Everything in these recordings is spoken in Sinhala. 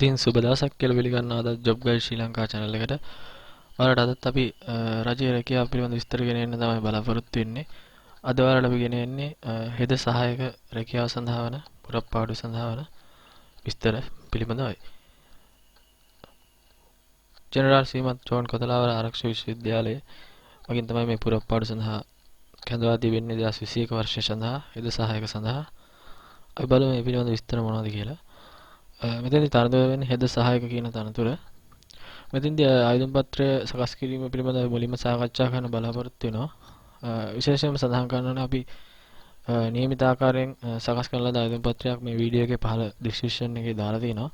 ඉතින් සුබ දවසක් කියලා පිළිගන්නවා අද ජොබ් ගයිඩ් ශ්‍රී ලංකා channel එකට. ඔයාලට අදත් අපි රජයේ රැකියාව පිළිබඳ විස්තර ගෙන එන්න තමයි බලාපොරොත්තු වෙන්නේ. අද ඔයාලට අපි ගෙන එන්නේ හෙද සහායක රැකියාව සඳහා වන පුරප්පාඩු සඳහා වන විස්තර පිළිබඳවයි. ජෙනරාල් ශ්‍රීමත් ජෝන් කොතලාවල ආරක්ෂක විශ්වවිද්‍යාලයේ මගින් තමයි මේ පුරප්පාඩු සඳහා කැඳවා තිබෙන්නේ 2021 වර්ෂය සඳහා හෙද සහායක සඳහා. අපි බලමු මේ පිළිබඳ විස්තර මොනවද කියලා. මෙතනදී තනතුර වෙන්නේ හෙද සහායක කියන තනතුර. මෙතෙන්දී ආයුධ පත්‍රය සකස් කිරීම පිළිබඳව මුලින්ම සාකච්ඡා කරන්න බලාපොරොත්තු වෙනවා. විශේෂයෙන්ම සඳහන් කරනවා අපි නියමිත ආකාරයෙන් සකස් කරන ලද ආයුධ පත්‍රයක් මේ වීඩියෝ එකේ පහළ ඩිස්ක්‍රිප්ෂන් එකේ දාලා තිනවා.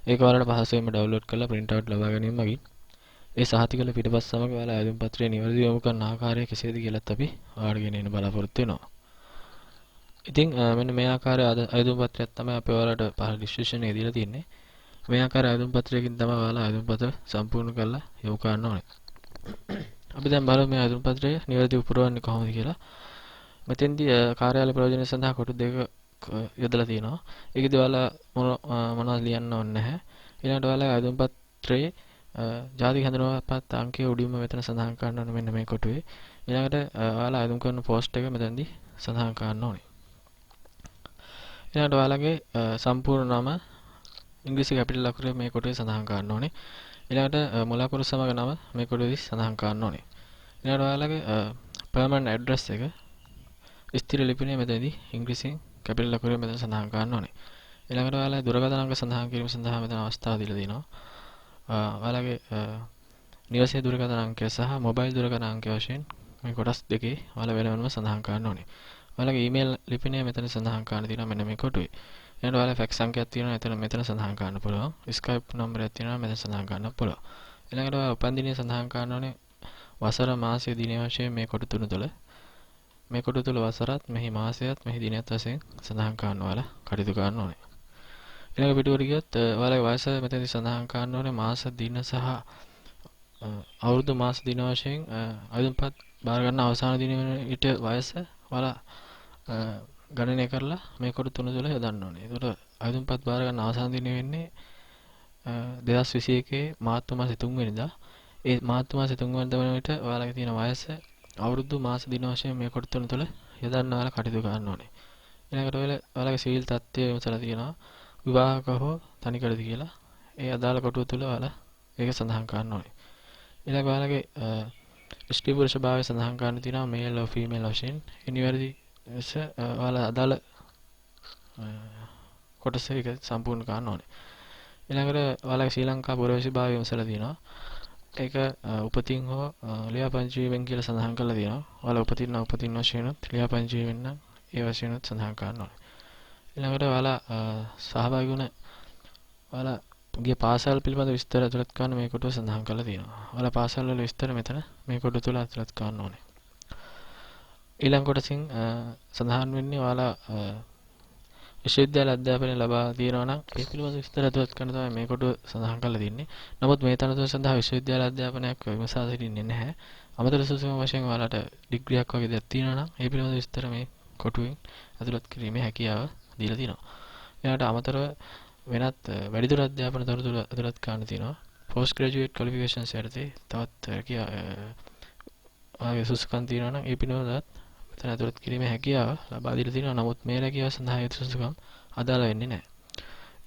ඒක ඔයාලට පහසුවෙන්ම ඩවුන්ලෝඩ් කරලා print out ලබා ගැනීම මගින් ඒ සහතිකල පිටපත් සමග ඔයාලා ආයුධ පත්‍රය නිවැරදිව යොමු කරන ආකාරය කෙසේද කියලාත් අපි ඔයාලට ගෙන එන්න බලාපොරොත්තු වෙනවා. ඉතින් මෙන්න මේ ආකාරයේ ආයුධ පත්‍රයක් තමයි අපි ඔයාලට පහළ ඩිස්ක්‍රිප්ෂන් එකේ දීලා තියෙන්නේ. මේ ආකාරයේ ආයුධ පත්‍රයකින් තමයි ඔයාලා ආයුධ පත්‍ර සම්පූර්ණ කරලා යොමු කරන්න ඕනේ. අපි දැන් බලමු මේ ආයුධ පත්‍රය නිවැරදිව පුරවන්නේ කොහොමද කියලා. මෙතෙන්දී කාර්යාලය ප්‍රයෝජන සඳහා කොටු දෙක යොදලා තියෙනවා. ඒකදී ඔයාලා මොනවද ලියන්න ඕනේ නැහැ. ඊළඟට ඔයාලා ආයුධ පත්‍රයේ ජාතික හඳුනාගත් අංකය උඩින්ම මෙතන සඳහන් කරන්න ඕනේ මෙන්න මේ කොටුවේ. ඊළඟට ඔයාලා ආයුධ කරන පෝස්ට් එක මෙතනදී සඳහන් කරන්න ඕනේ. ඊළඟට ඔයාලගේ සම්පූර්ණ නම ඉංග්‍රීසි කැපිටල් අකුරේ මේ කොටුවේ සඳහන් කරන්න ඕනේ. ඊළඟට මුල අකුරු සමග නම මේ කොටුවේ සඳහන් කරන්න ඕනේ. ඊළඟට ඔයාලගේ permanent address එක ස්ථිර ලිපිනේ මෙතනදී ඉංග්‍රීසියෙන් කැපිටල් අකුරේ මෙතන සඳහන් කරන්න ඕනේ. ඊළඟට ඔයාලගේ දුරකථන අංක සඳහන් කිරීම සඳහා මෙතන අවස්ථාව දීලා තියෙනවා. ඔයාලගේ නිවසේ දුරකථන අංකය සහ මොබයිල් දුරකථන අංකය වශයෙන් මේ කොටස් දෙකේ ඔයාලා වෙනම සඳහන් කරන්න ඕනේ. ඔයාලගේ ඊමේල් ලිපිනය මෙතන සඳහන් කරන්න තියෙනවා මෙන්න මේ කොටුවේ. ඊළඟට ඔයාලා ෆැක්ස් අංකයක් තියෙනවා මෙතන සඳහන් කරන්න පුළුවන්. ස්කයිප් නම්බරයක් තියෙනවා මෙතන සඳහන් කරන්න පුළුවන්. ඊළඟට ඔයාලා උපන්දිනය සඳහන් කරන්න ඕනේ වසර මාසය දිනය වශයෙන් මේ කොටු තුන තුළ. මේ කොටු තුළ වසරත් මෙහි මාසයත් මෙහි දිනයත් වශයෙන් සඳහන් කරන්න ඔයාලා කටයුතු කරන්න ඕනේ. ඊළඟ පිටුවට ගියොත් ඔයාලගේ වයස මෙතනදී සඳහන් කරන්න ඕනේ මාස දින සහ අවුරුදු මාස දින වශයෙන් ආයුධපත් බාර ගන්න අවසාන දින වෙන ඊට වයස ඔයාලා ගණනය කරලා මේ කොටු තුන තුළ යොදන්න ඕනේ. ඒකට ආයුධපත් බාර ගන්න අවසාන දින වෙන්නේ 2021 මාර්තු මාසේ 3 වෙනිදා. ඒ මාර්තු මාසේ 3 වෙනිදා වන විට ඔයාලගේ තියෙන වයස අවුරුදු මාස දින වශයෙන් මේ කොටු තුන තුළ යොදන්න ඔයාලා කටයුතු කරන්න ඕනේ. ඊළඟට ඔයාලගේ සිවිල් තත්ත්වය විමසලා තියෙනවා. විවාහක හෝ තනිකඩද කියලා. ඒ අදාළ කොටුව තුළ ඔයාලා ඒක සඳහන් කරන්න ඕනේ. ඊළඟ ඔයාලගේ ස්ත්‍රී පුරුෂ භාවය සඳහන් කරන්න තියෙනවා මේල් or ෆීමේල් වශයෙන්. ඒ නිවැරදි ඔයාලා අදාළ කොටස එක සම්පූර්ණ කරන්න ඕනේ. ඊළඟට ඔයාලගේ ශ්‍රී ලංකා පුරවැසි භාවය විමසලා තියෙනවා. ඒක උපතින් හෝ ලියාපදිංචි වීමෙන් කියලා සඳහන් කරලා තියෙනවා. ඔයාලා උපතින් වශයෙන්ත් ලියාපදිංචි වෙන්න ඒ වශයෙන්ත් සඳහන් කරන්න ඕනේ. ඊළඟට ඔයාලා සහභාගී වුණ ඔයාලා ගිය පාසල් පිළිබඳ විස්තර ඇතුළත් කරන මේ කොටුව සඳහන් කරලා තියෙනවා. ඔයාලා පාසල් වල විස්තර මෙතන මේ කොටුව තුළ ඇතුළත් කරන්න ඕනේ. ඊළඟ කොටසින් සඳහන් වෙන්නේ ඔයාලා විශ්වවිද්‍යාල අධ්‍යාපනය ලබා තියෙනවා නම් ඒ පිළිබඳ විස්තර ඇතුළත් කරන තමයි මේ කොටුව සඳහන් කරලා තියෙන්නේ. නමුත් මේ තනතුර සඳහා විශ්වවිද්‍යාල අධ්‍යාපනයක් විමසා සිටින්නේ නැහැ. අමතර සුසුම වශයෙන් ඔයාලට ඩිග්‍රියක් වගේ දෙයක් තියෙනවා නම් ඒ පිළිබඳ විස්තර මේ කොටුවෙන් ඇතුළත් කිරීමේ හැකියාව දීලා තියෙනවා. එයාට අමතරව වෙනත් වැඩිදුර අධ්‍යාපන තොරතුරු ඇතුළත් කරන්න තියෙනවා. post graduate qualifications යටතේ තවත් ඔයාගේ සුසුකම් තියෙනවා නම් ඒ පිළිබඳවත් මෙතන ඇතුළත් කිරීමේ හැකියාව ලබා දීලා තියෙනවා. නමුත් මේ රැකියාව සඳහා ඒ සුසුකම් අදාළ වෙන්නේ නැහැ.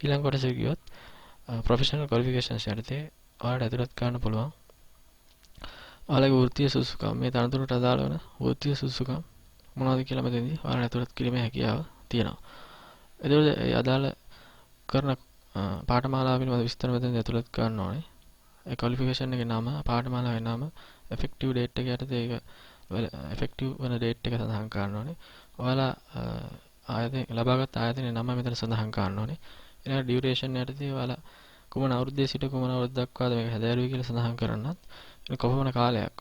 ඊළඟ කොටසේ ගියොත් professional qualifications යටතේ ඔයාලට ඇතුළත් කරන්න පුළුවන්. ඔයාලගේ වෘත්තීය සුසුකම් මේ තනතුරට අදාළ වෙන වෘත්තීය සුසුකම් මොනවද කියලා මෙතනදී ඔයාලට ඇතුළත් කිරීමේ හැකියාව තියෙනවා. එතකොට ඒ අදාළ කරන පාඨමාලාව පිළිබඳ විස්තර මෙතනදී ඇතුළත් කරන්න ඕනේ. ඒ ක්වොලිෆිකේෂන් එකේ නම, පාඨමාලාවේ නම, effective date එක යටතේ ඒක effective වෙන date එක සඳහන් කරන්න ඕනේ. ඔයාලා ආයතන ලබාගත් ආයතනයේ නම මෙතන සඳහන් කරන්න ඕනේ. ඊළඟ duration යටතේ ඔයාලා කුමන අවුරුද්දේ සිට කුමන අවුරුද්ද දක්වාද මේක හැදෑරුවේ කියලා සඳහන් කරන්නත්. ඒක කොපමණ කාලයක්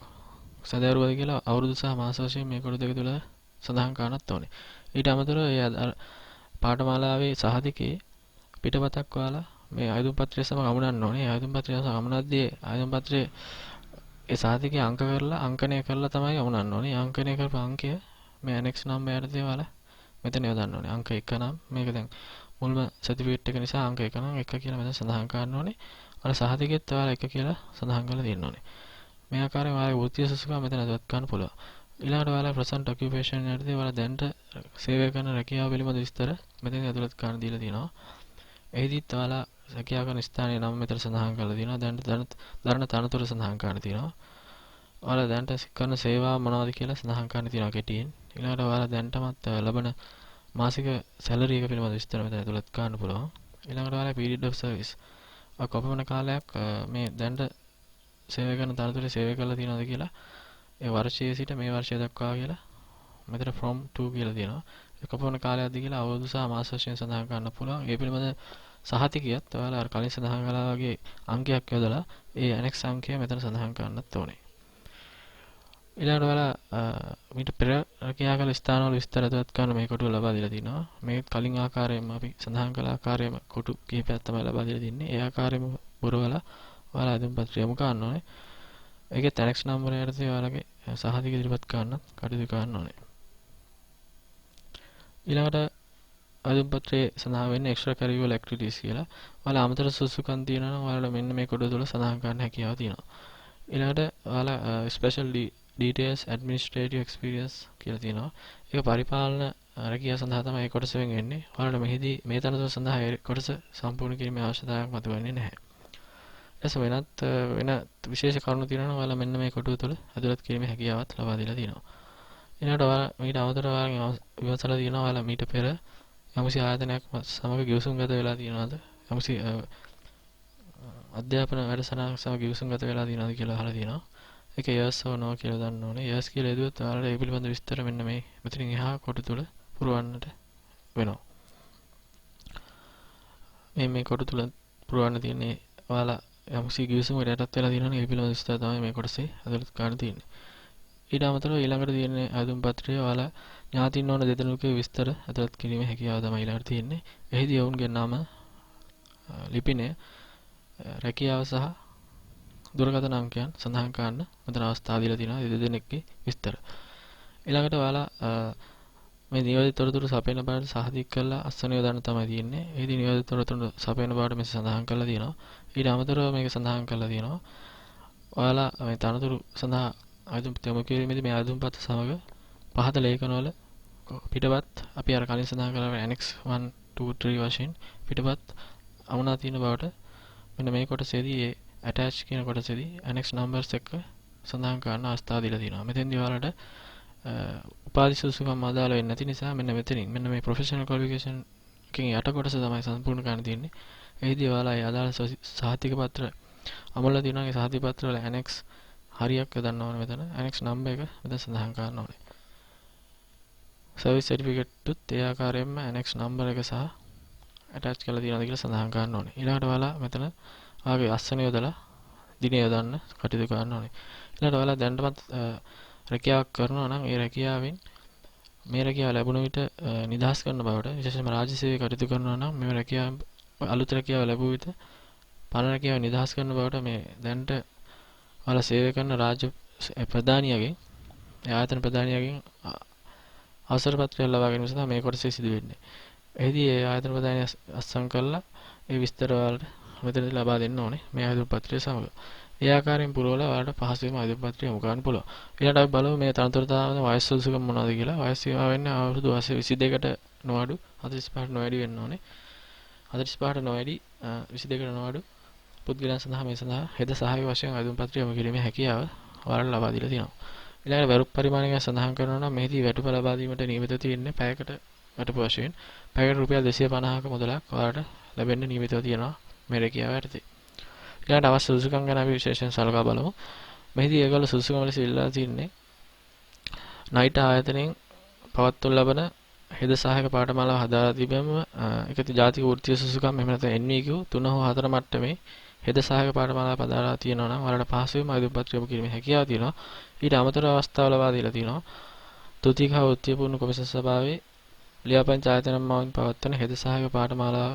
සැදෑරුවද කියලා අවුරුදු සහ මාස වශයෙන් මේ කොටු දෙක තුල සඳහන් කරන්නත් ඕනේ. ඊට අමතරව ඒ පාඨමාලාවේ සහතිකේ පිටපතක් ඔයාලා මේ ආයුධ පත්‍රය සමග අමුණන්න ඕනේ. ආයුධ පත්‍රය සමග අමුණද්දී ආයුධ පත්‍රයේ ඒ සහතිකේ අංක කරලා අංකණය කරලා තමයි අමුණන්න ඕනේ. අංකණය කරපු අංකය මේ annex number යටතේ ඔයාලා මෙතන යොදන්න ඕනේ. අංක 1 නම් මේක දැන් මුල්ම සර්ටිෆිකේට් එක නිසා අංක 1 නම් 1 කියලා මෙතන සඳහන් කරන්න ඕනේ. අර සහතිකෙත් ඔයාලා 1 කියලා සඳහන් කරලා දෙන්න ඕනේ. මේ ආකාරයෙන් ඔයාලගේ වෘත්තීය සුසුකම් මෙතන ඇතුළත් කරන්න පුළුවන්. ඊළඟට ඔයාලා ප්‍රසන්ට් ඔකියුපේෂන් යටතේ ඔයාලා දැනට සේවය කරන රැකියාව පිළිබඳ විස්තර මෙතන ඇතුළත් කරන්න දීලා තියෙනවා. එහිදීත් ඔයාලා රැකියාව කරන ස්ථානයේ නම මෙතන සඳහන් කරලා තියෙනවා. දැනට දරන තනතුර සඳහන් කරන්න තියෙනවා. ඔයාලා දැනට කරන සේවා මොනවද කියලා සඳහන් කරන්න තියෙනවා කෙටියෙන්. ඊළඟට ඔයාලා දැනටමත් ලබන මාසික සැලරි එක පිළිබඳ විස්තර මෙතන ඇතුළත් කරන්න පුළුවන්. ඊළඟට ඔයාලා පීරියඩ් ඔෆ් සර්විස් කොපමණ කාලයක් මේ දැනට සේවය කරන තනතුරේ සේවය කරලා තියෙනවද කියලා ඒ වර්ෂයේ සිට මේ වර්ෂය දක්වා කියලා මෙතන from to කියලා තියෙනවා. ඒ කොපමණ කාලයක්ද කියලා අවුරුදු සහ මාස වශයෙන් සඳහන් කරන්න පුළුවන්. ඒ පිළිබඳ සහතිකයත් ඔයාලා අර කලින් සඳහන් කළා වගේ අංකයක් යොදලා ඒ annex අංකය මෙතන සඳහන් කරන්නත් ඕනේ. ඊළඟට ඔයාලා මීට පෙර රැකියා කළ ස්ථානවල විස්තර ඇතුළත් කරන මේ කොටුව ලබා දීලා තිනවා. මේ කලින් ආකාරයෙන්ම අපි සඳහන් කළ ආකාරයෙන්ම කොටු කිහිපයක් තමයි ලබා දීලා තින්නේ. ඒ ආකාරයෙන්ම පුරවලා ඔයාලා අදුම් පත්‍රය යොමු කරන්න ඕනේ. ඒකේ annex number යටතේ ඔයාලගේ සහතික ඉදිරිපත් කරන්න කටයුතු කරන්න ඕනේ. ඊළඟට අදුම් පත්‍රයේ සඳහන් වෙන්නේ extra curricular activities කියලා. ඔයාලා අමතර සුසුකම් තියෙනවා නම් ඔයාලා මෙන්න මේ කොටුව තුළ සඳහන් කරන්න හැකියාව තියෙනවා. ඊළඟට ඔයාලා special details administrative experience කියලා තියෙනවා. ඒක පරිපාලන රැකියාව සඳහා තමයි මේ කොටස වෙන්නේ. ඔයාලට මෙහිදී මේ තනතුර සඳහා ඒ කොටස සම්පූර්ණ කිරීමේ අවශ්‍යතාවයක් මතුවෙන්නේ නැහැ. වෙන විශේෂ කරුණු තියෙනවා නම් ඔයාලා මෙන්න මේ කොටුව තුළ ඇතුළත් කිරීමේ හැකියාවත් ලබා දීලා තියෙනවා. ඊළඟට ඔයාලා මීට අමතරව ඔයාලා විමසලා තියෙනවා ඔයාලා මීට පෙර යම්කිසි ආයතනයක් සමග ගිවිසුම්ගත වෙලා තියෙනවද? යම්කිසි අධ්‍යාපන වැඩසටහනක් සමග ගිවිසුම්ගත වෙලා තියෙනවද කියලා අහලා තියෙනවා. ඒක yes or no කියලා දාන්න ඕනේ. yes කියලා එදුවොත් ඔයාලට ඒ පිළිබඳ විස්තර මෙන්න මේ මෙතනින් එහා කොටු තුළ පුරවන්නට වෙනවා. මේ කොටු තුළ පුරවන්න තියෙන්නේ ඔයාලා යම්කිසි ගිවිසුමකට යටත් වෙලා තියෙනවනේ ඒ පිළිබඳ විස්තර තමයි මේ කොටසේ ඇතුළත් කරන්න තියෙන්නේ. ඊට අමතරව ඊළඟට තියෙන්නේ ආදුම් පත්‍රයේ ඔයාලා ඥාතින් ඕන දෙදෙනෙකුගේ විස්තර ඇතුළත් කිරීමේ හැකියාව තමයි ඊළඟට තියෙන්නේ. එහිදී ඔවුන්ගේ නම, ලිපිනය, රැකියාව සහ දුරකථන අංකයන් සඳහන් කරන්න මෙතන අවස්ථාව දීලා තියෙනවා. මේ දෙදෙනෙක්ගේ විස්තර. ඊළඟට ඔයාලා මේ නියෝජිත තොරතුරු සපයන බවට සහතික කරලා අස්වැන්න යොදන්න තමයි තියෙන්නේ. එහිදී නියෝජිත තොරතුරු සපයන බවට මෙසේ සඳහන් කරලා තියෙනවා. ඊට අමතරව මේක සඳහන් කරලා තියෙනවා. ඔයාලා මේ තනතුරු සඳහා ආයුධ යොමු කිරීමේදී මේ ආයුධ පත් සමග පහත ලේඛනවල පිටපත් අපි අර කලින් සඳහන් කළා annex 1 2 3 වශයෙන් පිටපත් අමුණා තියෙන බවට මෙන්න මේ කොටසේදී ඒ attach කියන කොටසේදී annex numbers එක සඳහන් කරන අවස්ථාව දීලා තියෙනවා. මෙතෙන්දී ඔයාලට උපාධි සුසුකම් අදාළ වෙන්නේ නැති නිසා මෙන්න මෙතනින් මෙන්න මේ professional qualification එකකින් යට කොටස තමයි සම්පූර්ණ කරන්න තියෙන්නේ. එහිදී ඔයාලා ඒ අදාළ සහතික පත්‍ර අමුණලා තියෙනවා. ඒ සහතික පත්‍ර වල annex හරියක් යොදන්න ඕනේ මෙතන. annex number එක මෙතන සඳහන් කරන්න ඕනේ. service certificate තුත් ඒ ආකාරයෙන්ම annex number එක සහ attach කරලා තියෙනවද කියලා සඳහන් කරන්න ඕනේ. ඊළඟට ඔයාලා මෙතන ආගේ අස්වැන්න යොදලා දිනේ යොදන්න කටයුතු කරන්න ඕනේ. ඊළඟට ඔයාලා දැනටමත් රැකියාවක් කරනවා නම් ඒ රැකියාවෙන් මේ රැකියාව ලැබුණ විට නිදහස් කරන බවට විශේෂයෙන්ම රාජ්‍ය සේවයේ කටයුතු කරනවා නම් මේ රැකියාව අලුත් රැකියාව ලැබුව විට පරණ රැකියාව නිදහස් කරන බවට මේ දැනට ඔයාලා සේවය කරන රාජ්‍ය ප්‍රධානියගෙන් ඒ ආයතන ප්‍රධානියගෙන් අවසර පත්‍රයක් ලබා ගැනීම සඳහා මේ කොටසේ සිදු වෙන්නේ. එහිදී ඒ ආයතන ප්‍රධානිය අත්සන් කරලා ඒ විස්තර ඔයාලට මෙතනදී ලබා දෙන්න ඕනේ මේ ආයතන පත්‍රය සමග. ඒ ආකාරයෙන් පුරවලා ඔයාලට පහසුවෙන්ම ආයතන පත්‍රය යොමු කරන්න පුළුවන්. ඊළඟට අපි බලමු මේ තනතුරු තාම වයස් සුසුකම් මොනවද කියලා. වයස් සීමාව වෙන්නේ අවුරුදු 22කට නොඅඩු 45ට නොවැඩි වෙන්න ඕනේ. 45ට නොවැඩි 22කට නොඅඩු පුද්ගලයන් සඳහා මේ සඳහා හෙද සහාය වශයෙන් ආයතන පත්‍රය යොමු කිරීමේ හැකියාව ඔයාලට ලබා දීලා තියෙනවා. ඊළඟට වැටුප් පරිමාණය ගැන සඳහන් කරනවා නම් මෙහිදී වැටුප ලබා දීමට නියමිත තියෙන්නේ පැයකට වැටුප වශයෙන් පැයකට රුපියල් 250ක මුදලක් ඔයාලට ලැබෙන්න නියමිතව තියෙනවා මේ රැකියාව යටතේ. ඊළඟට අවශ්‍ය සුසුකම් ගැන අපි විශේෂයෙන් සලකා බලමු. මෙහිදී ඒගොල්ලෝ සුසුකම් වල ඉල්ලා තින්නේ නයිට් ආයතනයෙන් පවත්වනු ලබන හෙද සහායක පාඨමාලාව හදා තිබෙම ඒකති ජාතික වෘත්තීය සුසුකම් එහෙම නැත්නම් NVQ 3 හෝ 4 මට්ටමේ හෙද සහායක පාඨමාලාව පදාලා තියෙනවා නම් ඔයාලට පහසුවෙන්ම ආයුධ පත්‍රය යොමු කිරීමේ හැකියාව තියෙනවා. ඊට අමතරව අවස්ථාව ලබා දීලා තියෙනවා. තුතික හා වෘත්තීය පුහුණු කොමිසම් සභාවේ ලියාපදිංචි ආයතන මවින් පවත්වන හෙද සහායක පාඨමාලාව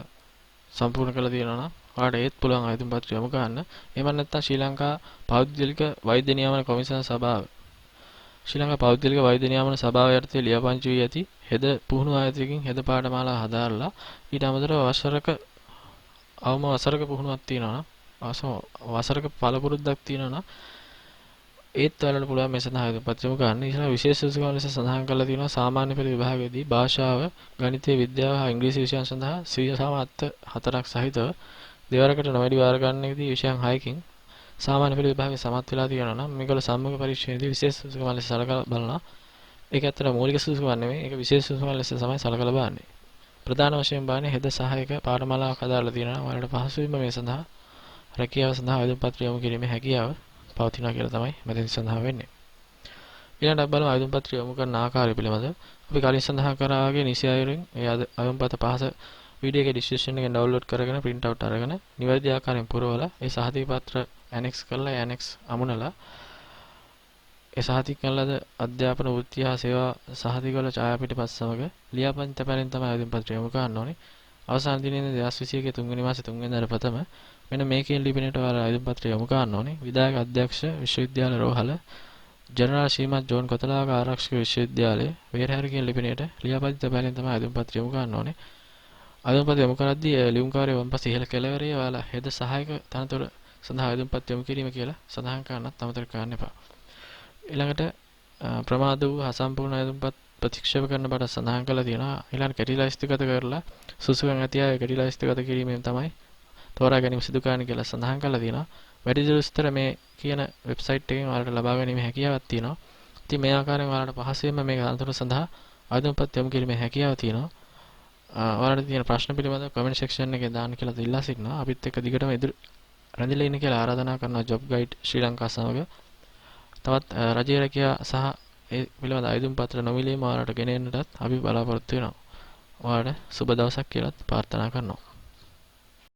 සම්පූර්ණ කරලා තියෙනවා නම් ඔයාලට ඒත් පුළුවන් ආයුධ පත්‍රය යොමු කරන්න. එහෙම නැත්නම් ශ්‍රී ලංකා පෞද්ගලික වෛද්‍ය නියාමන කොමිසම් සභාව ශ්‍රී ලංකා පෞද්ගලික වෛද්‍ය නියාමන සභාව යටතේ ලියාපදිංචි වී ඇති හෙද පුහුණු ආයතනයකින් හෙද පාඨමාලා හදාරලා ඊට අමතරව අවම වසරක පුහුණුවක් තියෙනවා නම් වසරක පළපුරුද්දක් තියෙනවා නම් ඒත් ඔයාලට පුළුවන් මේ සඳහා ඉදිරිපත් යොමු කරන්න. ඊළඟ විශේෂ සුසුකම් ලෙස සඳහන් කරලා තියෙනවා සාමාන්‍ය පෙළ විභාගයේදී භාෂාව, ගණිතය, විද්‍යාව හා ඉංග්‍රීසි විෂයන් සඳහා ස්වීය සමාර්ථ 4ක් සහිතව දෙවරකට නොවැඩි වාර ගණනකදී විෂයන් 6කින් සාමාන්‍ය පෙළ විභාගයේ සමත් වෙලා තියෙනවා නම් මේගොල්ලෝ සම්මුඛ පරීක්ෂණයේදී විශේෂ සුසුකම් ලෙස සලකලා බලනවා. ඒක ඇත්තට මූලික සුසුකම් නෙමෙයි. ඒක විශේෂ සුසුකම් ලෙස තමයි සලකලා බලන්නේ. ප්‍රධාන වශයෙන් බලන්නේ හෙද සහායක පාඨමාලාවක් හදාලා තියෙනවා. ඔයාලට පහසුවෙන්ම මේ සඳහා රැකියාව සඳහා ආයතන පත්‍රය යොමු කිරීමේ හැකියාව පවතිනවා කියලා තමයි මෙතන සඳහන් වෙන්නේ. ඊළඟට බලමු ආයතන පත්‍රය යොමු කරන ආකාරය පිළිබඳව. අපි කලින් සඳහන් කරා වගේ නිසි අයුරින් ඒ ආයතන පත්‍ර පහස වීඩියෝ එකේ ඩිස්ක්‍රිප්ෂන් එකෙන් ඩවුන්ලෝඩ් කරගෙන print out අරගෙන නිවැරදි ආකාරයෙන් පුරවලා ඒ සහතික පත්‍ර annex කරලා annex අමුණලා ඒ සහතික කළාද අධ්‍යාපන වෘත්ති හා සේවා සහතික වල ඡායාපිටපත් සමග ලියාපදිංචි තැපැලෙන් තමයි ආයතන පත්‍රය යොමු කරන්න ඕනේ. අවසාන දිනේදී 2021 තුන්වෙනි මාසේ 3 වෙනිදාට ප්‍රථම මෙන්න මේ කියන ලිපිනයට ඔයාලා ආයතන පත්‍රය යොමු කරන්න ඕනේ. විධායක අධ්‍යක්ෂ විශ්වවිද්‍යාල රෝහල ජනරාල් ශ්‍රීමත් ජෝන් කොතලාවක ආරක්ෂක විශ්වවිද්‍යාලයේ වේරහැර කියන ලිපිනයට ලියාපදිංචි තැපැලෙන් තමයි ආයතන පත්‍රය යොමු කරන්න ඕනේ. ආයතන පත්‍රය යොමු කරද්දී ලියුම්කාරය වම්පස ඉහළ කෙළවරේ ඔයාලා හෙද සහායක තනතුර සඳහා ආයතන පත්‍රය යොමු කිරීම කියලා සඳහන් කරන්නත් අමතක කරන්න එපා. ඊළඟට ප්‍රමාද වූ අසම්පූර්ණ ආයතනපත් ප්‍රතික්ෂේප කරන බට සඳහන් කරලා තියෙනවා. ඊළඟ කැටි ලයිස්තුගත කරලා සුසුකම් ඇති අය කැටි ලයිස්තුගත කිරීමෙන් තමයි තෝරා ගැනීම සිදු කරන්න කියලා සඳහන් කරලා තියෙනවා. වැඩිදුර විස්තර මේ කියන වෙබ්සයිට් එකෙන් ඔයාලට ලබා ගැනීම හැකියාවක් තියෙනවා. ඉතින් මේ ආකාරයෙන් ඔයාලට පහසුවෙන්ම මේක අන්තර්ගත සඳහා ආයතනපත් යොමු කිරීමේ හැකියාව තියෙනවා. ඔයාලට තියෙන ප්‍රශ්න පිළිබඳව කමෙන්ට් සෙක්ෂන් එකේ දාන්න කියලා ඉල්ලා සිටිනවා. අපිත් එක්ක දිගටම රැඳිලා ඉන්න කියලා ආරාධනා කරනවා ජොබ් ගයිඩ් ශ්‍රී ලංකා සමග. තවත් රජයේ රැකියා සහ ඒ පිළිබඳ ආයුධ පත්‍ර නොමිලේම ඔයාලට ගෙන එන්නටත් අපි බලාපොරොත්තු වෙනවා. ඔයාලට සුබ දවසක් කියලා ප්‍රාර්ථනා කරනවා.